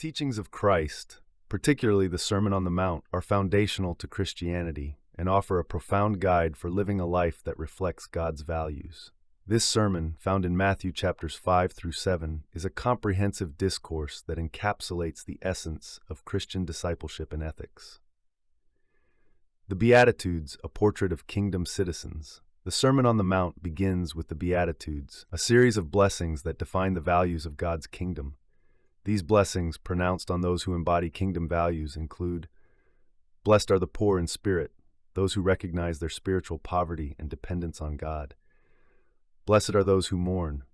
teachings of Christ, particularly the Sermon on the Mount, are foundational to Christianity and offer a profound guide for living a life that reflects God's values. This sermon, found in Matthew chapters 5 through 7, is a comprehensive discourse that encapsulates the essence of Christian discipleship and ethics. The Beatitudes, a portrait of kingdom citizens. The Sermon on the Mount begins with the Beatitudes, a series of blessings that define the values of God's kingdom. These blessings, pronounced on those who embody kingdom values, include: blessed are the poor in spirit, those who recognize their spiritual poverty and dependence on God. Blessed are those who mourn,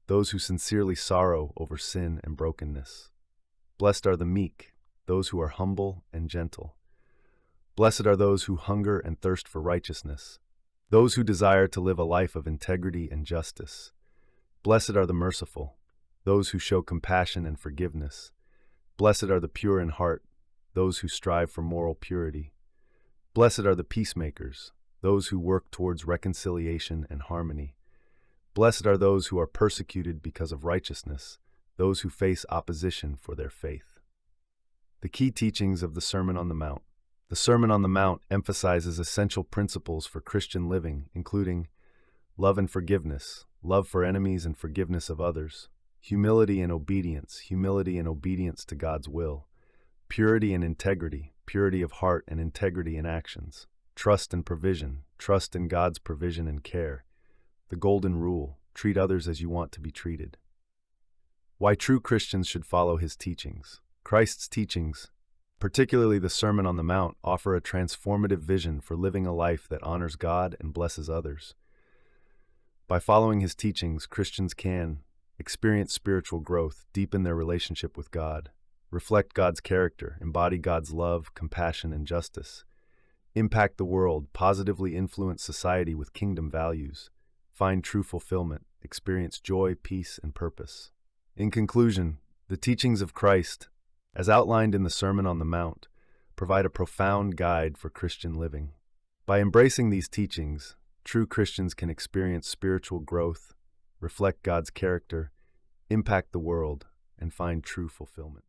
those who sincerely sorrow over sin and brokenness. Blessed are the meek, those who are humble and gentle. Blessed are those who hunger and thirst for righteousness, those who desire to live a life of integrity and justice. Blessed are the merciful, those who show compassion and forgiveness. Blessed are the pure in heart, those who strive for moral purity. Blessed are the peacemakers, those who work towards reconciliation and harmony. Blessed are those who are persecuted because of righteousness, those who face opposition for their faith. The key teachings of the Sermon on the Mount. The Sermon on the Mount emphasizes essential principles for Christian living, including love and forgiveness, love for enemies and forgiveness of others, humility and obedience to God's will, purity and integrity, purity of heart and integrity in actions, trust and provision, trust in God's provision and care, the golden rule, treat others as you want to be treated. Why true Christians should follow his teachings. Christ's teachings, particularly the Sermon on the Mount, offer a transformative vision for living a life that honors God and blesses others. By following his teachings, Christians can experience spiritual growth, deepen their relationship with God, reflect God's character, embody God's love, compassion, and justice, impact the world, positively influence society with kingdom values, find true fulfillment, experience joy, peace, and purpose. In conclusion, the teachings of Christ, as outlined in the Sermon on the Mount, provide a profound guide for Christian living. By embracing these teachings, true Christians can experience spiritual growth, reflect God's character, impact the world, and find true fulfillment.